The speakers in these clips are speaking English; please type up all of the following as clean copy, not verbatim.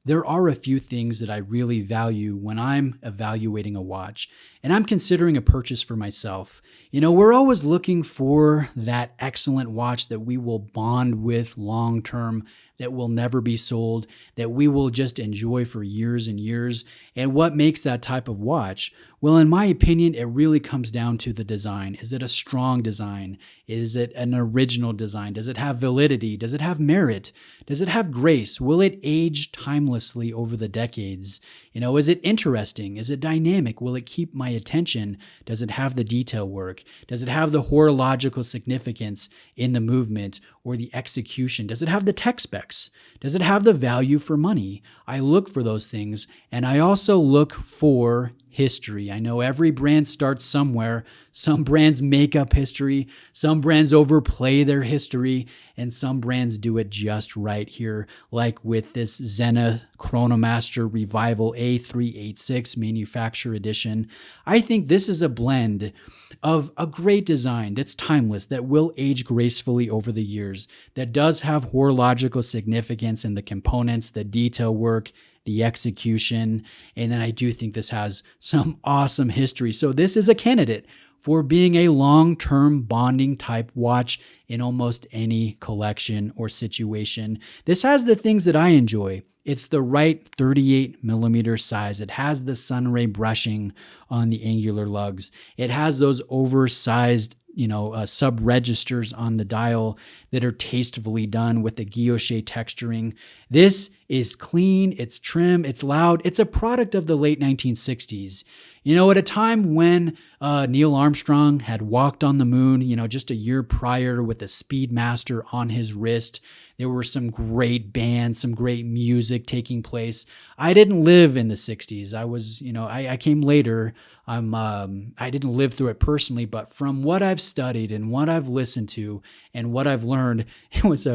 There are a few things that I really value when I'm evaluating a watch and I'm considering a purchase for myself. We're always looking for that excellent watch that we will bond with long term, that will never be sold, that we will just enjoy for years and years. And what makes that type of watch? Well, in my opinion, it really comes down to the design. Is it a strong design? Is it an original design? Does it have validity? Does it have merit? Does it have grace? Will it age timelessly over the decades? Is it interesting? Is it dynamic? Will it keep my attention? Does it have the detail work? Does it have the horological significance in the movement or the execution? Does it have the tech specs? Does it have the value for money? I look for those things, and I also look for history. I know every brand starts somewhere. Some brands make up history, some brands overplay their history, and some brands do it just right here, like with this Zenith Chronomaster Revival A386 Manufacturer Edition. I think this is a blend of a great design that's timeless, that will age gracefully over the years, that does have horological significance in the components, the detail work, the execution, and then I do think this has some awesome history. So this is a candidate for being a long-term bonding type watch in almost any collection or situation. This has the things that I enjoy. It's the right 38 millimeter size. It has the sunray brushing on the angular lugs. It has those oversized sub registers on the dial that are tastefully done with the guilloche texturing. This is clean, it's trim, it's loud. It's a product of the late 1960s. At a time when Neil Armstrong had walked on the moon, just a year prior with the Speedmaster on his wrist. There were some great bands, some great music taking place. I didn't live in the 60s. I came later. I didn't live through it personally, but from what I've studied and what I've listened to and what I've learned, it was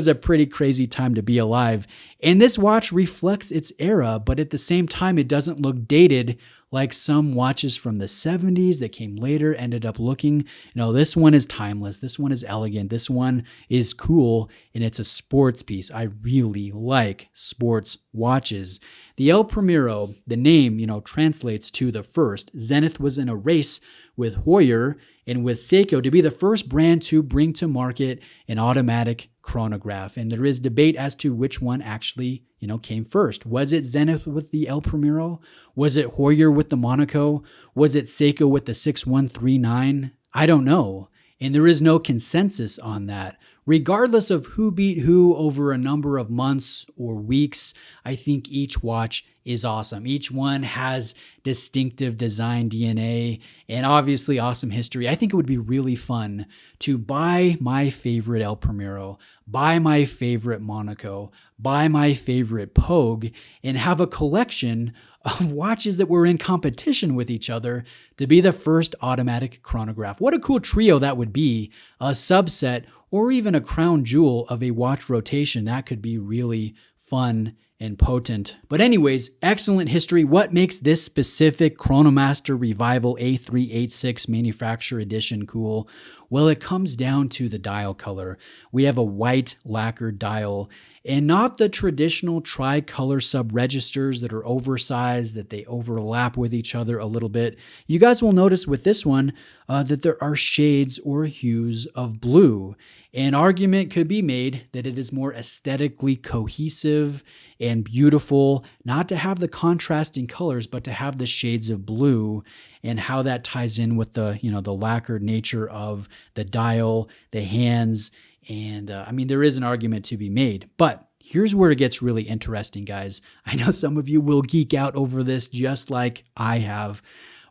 a pretty crazy time to be alive. And this watch reflects its era, but at the same time, it doesn't look dated like some watches from the 70s that came later ended up looking. This one is timeless. This one is elegant. This one is cool, and it's a sports piece. I really like sports watches. The El Primero, the name, translates to the first. Zenith was in a race with Heuer and with Seiko to be the first brand to bring to market an automatic chronograph. And there is debate as to which one actually, came first. Was it Zenith with the El Primero? Was it Heuer with the Monaco? Was it Seiko with the 6139? I don't know. And there is no consensus on that. Regardless of who beat who over a number of months or weeks, I think each watch is awesome. Each one has distinctive design DNA and obviously awesome history. I think it would be really fun to buy my favorite El Primero, buy my favorite Monaco, buy my favorite Pogue, and have a collection of watches that were in competition with each other to be the first automatic chronograph. What a cool trio that would be, a subset or even a crown jewel of a watch rotation. That could be really fun and potent. But anyways, excellent history. What makes this specific Chronomaster Revival A386 Manufacturer Edition cool? Well, it comes down to the dial color. We have a white lacquered dial and not the traditional tricolor sub-registers that are oversized, that they overlap with each other a little bit. You guys will notice with this one that there are shades or hues of blue. An argument could be made that it is more aesthetically cohesive and beautiful, not to have the contrasting colors, but to have the shades of blue, and how that ties in with the lacquered nature of the dial, the hands, and there is an argument to be made. But here's where it gets really interesting, guys. I know some of you will geek out over this just like I have.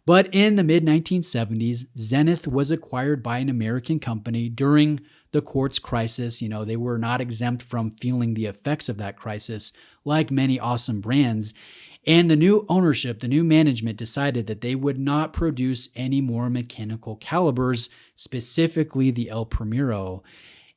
But in the mid-1970s, Zenith was acquired by an American company during the quartz crisis. They were not exempt from feeling the effects of that crisis, like many awesome brands. And the new ownership, the new management decided that they would not produce any more mechanical calibers, specifically the El Primero.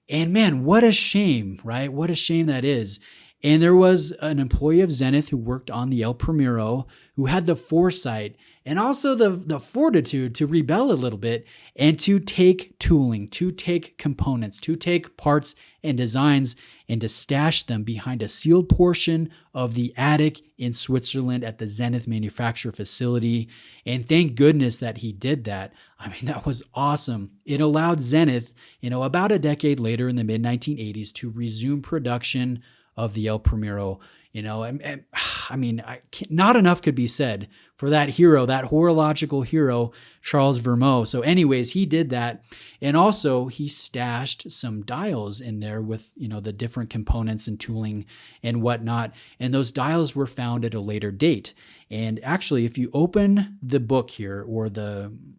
And man, what a shame, right? What a shame that is. And there was an employee of Zenith who worked on the El Primero who had the foresight and also the fortitude to rebel a little bit and to take tooling, to take components, to take parts and designs and to stash them behind a sealed portion of the attic in Switzerland at the Zenith manufacture facility. And thank goodness that he did that. I mean, that was awesome. It allowed Zenith, about a decade later in the mid 1980s to resume production of the El Primero. I mean, not enough could be said for that hero, that horological hero, Charles Vermeau. So anyways, he did that. And also he stashed some dials in there with, the different components and tooling and whatnot. And those dials were found at a later date. And actually, if you open the book here,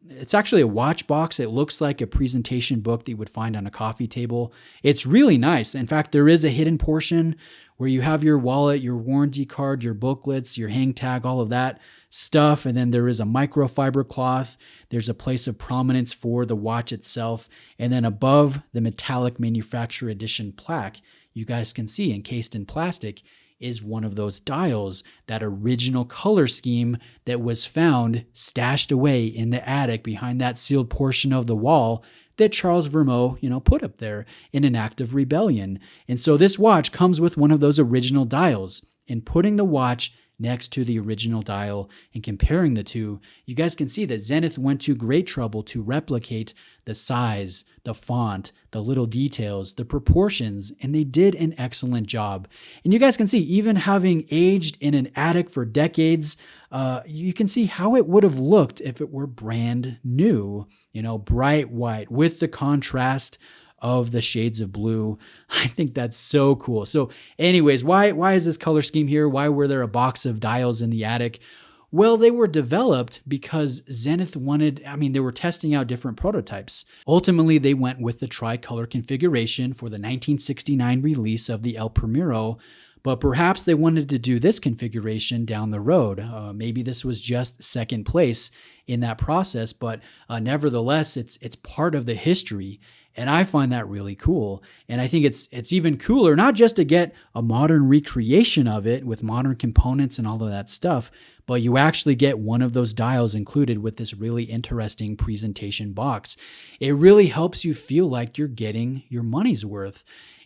it's actually a watch box. It looks like a presentation book that you would find on a coffee table. It's really nice. In fact, there is a hidden portion where you have your wallet, your warranty card, your booklets, your hang tag, all of that stuff. And then there is a microfiber cloth. There's a place of prominence for the watch itself. And then above the metallic manufacturer edition plaque, you guys can see encased in plastic is one of those dials, that original color scheme that was found stashed away in the attic behind that sealed portion of the wall that Charles Vermeau, put up there in an act of rebellion. And so this watch comes with one of those original dials. And putting the watch next to the original dial and comparing the two, you guys can see that Zenith went to great trouble to replicate the size, the font, the little details, the proportions, and they did an excellent job. And you guys can see, even having aged in an attic for decades, you can see how it would have looked if it were brand new, bright white with the contrast of the shades of blue. I think that's so cool. So anyways, why is this color scheme here? Why were there a box of dials in the attic? Well, they were developed because Zenith they were testing out different prototypes. Ultimately, they went with the tricolor configuration for the 1969 release of the El Primero, but perhaps they wanted to do this configuration down the road. Maybe this was just second place in that process, but nevertheless, it's part of the history. And I find that really cool. And I think it's even cooler, not just to get a modern recreation of it with modern components and all of that stuff, but you actually get one of those dials included with this really interesting presentation box. It really helps you feel like you're getting your money's worth.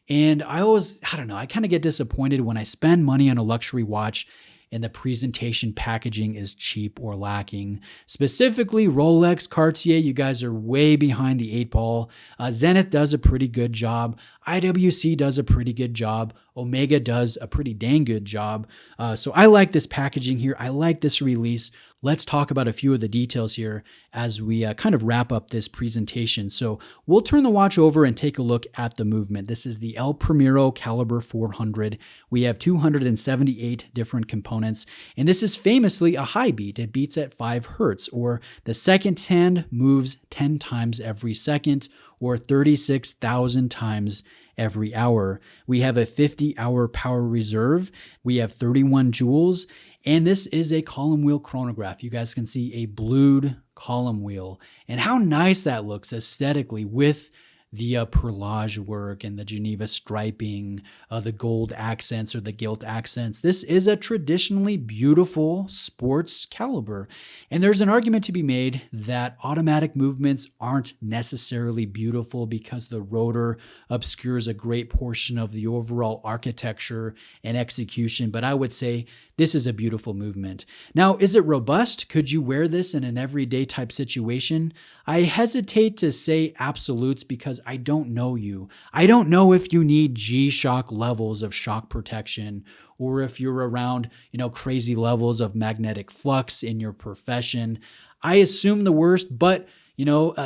And I kind of get disappointed when I spend money on a luxury watch and the presentation packaging is cheap or lacking. Specifically, Rolex, Cartier, you guys are way behind the eight ball. Zenith does a pretty good job. IWC does a pretty good job. Omega does a pretty dang good job. So I like this packaging here. I like this release. Let's talk about a few of the details here as we kind of wrap up this presentation. So we'll turn the watch over and take a look at the movement. This is the El Primero Caliber 400. We have 278 different components, and this is famously a high beat. It beats at 5 hertz, or the second hand moves 10 times every second, or 36,000 times every hour. We have a 50-hour power reserve. We have 31 joules. And this is a column wheel chronograph. You guys can see a blued column wheel and how nice that looks aesthetically with the perlage work and the Geneva striping, the gold accents or the gilt accents. This is a traditionally beautiful sports caliber. And there's an argument to be made that automatic movements aren't necessarily beautiful because the rotor obscures a great portion of the overall architecture and execution. But I would say this is a beautiful movement. Now, is it robust? Could you wear this in an everyday type situation? I hesitate to say absolutes because I don't know you. I don't know if you need G-Shock levels of shock protection or if you're around, crazy levels of magnetic flux in your profession. I assume the worst, but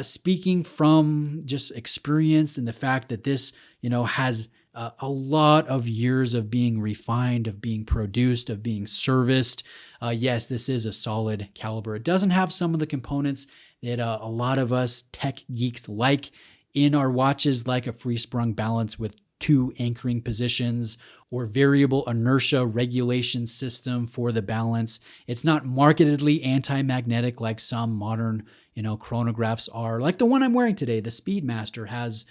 speaking from just experience and the fact that this, has a lot of years of being refined, of being produced, of being serviced. Yes, this is a solid caliber. It doesn't have some of the components that a lot of us tech geeks like in our watches, like a free sprung balance with 2 anchoring positions or variable inertia regulation system for the balance. It's not markedly anti-magnetic like some modern, chronographs are. Like the one I'm wearing today, the Speedmaster has,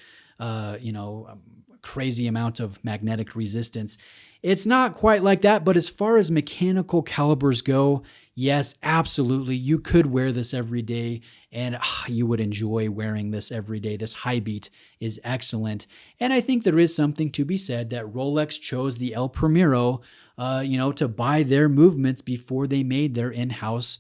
crazy amount of magnetic resistance. It's not quite like that, but as far as mechanical calibers go, yes, absolutely. You could wear this every day and you would enjoy wearing this every day. This high beat is excellent. And I think there is something to be said that Rolex chose the El Primero, to buy their movements before they made their in-house,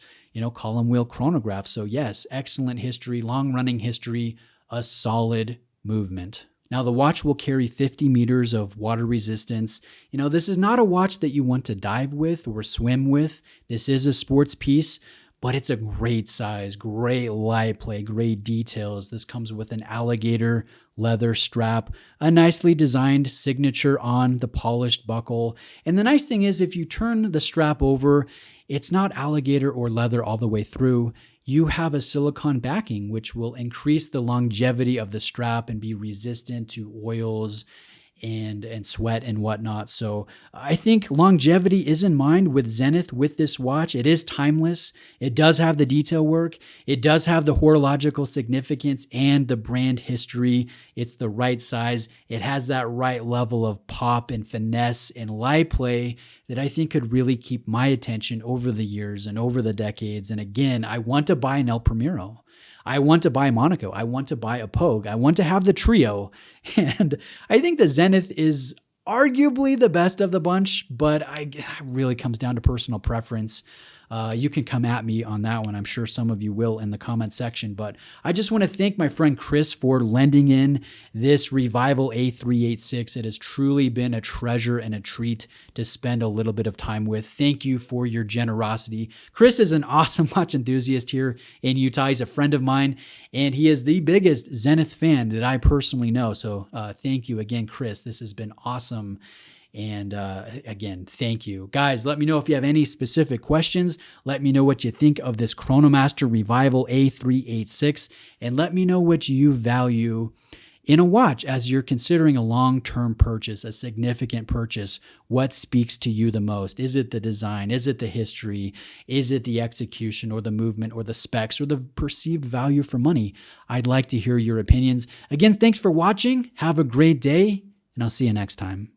column wheel chronograph. So yes, excellent history, long running history, a solid movement. Now, the watch will carry 50 meters of water resistance. This is not a watch that you want to dive with or swim with. This is a sports piece, but it's a great size, great light play, great details. This comes with an alligator leather strap, a nicely designed signature on the polished buckle. And the nice thing is, if you turn the strap over, it's not alligator or leather all the way through. You have a silicone backing, which will increase the longevity of the strap and be resistant to oils and sweat and whatnot. So I think longevity is in mind with Zenith with this watch. It is timeless. It does have the detail work. It does have the horological significance and the brand history. It's the right size. It has that right level of pop and finesse and light play that I think could really keep my attention over the years and over the decades. And again, I want to buy an El Primero. I want to buy Monaco. I want to buy a Pogue. I want to have the trio. And I think the Zenith is arguably the best of the bunch, but it really comes down to personal preference. You can come at me on that one. I'm sure some of you will in the comment section, but I just want to thank my friend Chris for lending in this Revival A386. It has truly been a treasure and a treat to spend a little bit of time with. Thank you for your generosity. Chris is an awesome watch enthusiast here in Utah. He's a friend of mine, and he is the biggest Zenith fan that I personally know. So thank you again, Chris. This has been awesome. And again, thank you. Guys, let me know if you have any specific questions. Let me know what you think of this Chronomaster Revival A386. And let me know what you value in a watch as you're considering a long-term purchase, a significant purchase. What speaks to you the most? Is it the design? Is it the history? Is it the execution or the movement or the specs or the perceived value for money? I'd like to hear your opinions. Again, thanks for watching. Have a great day, and I'll see you next time.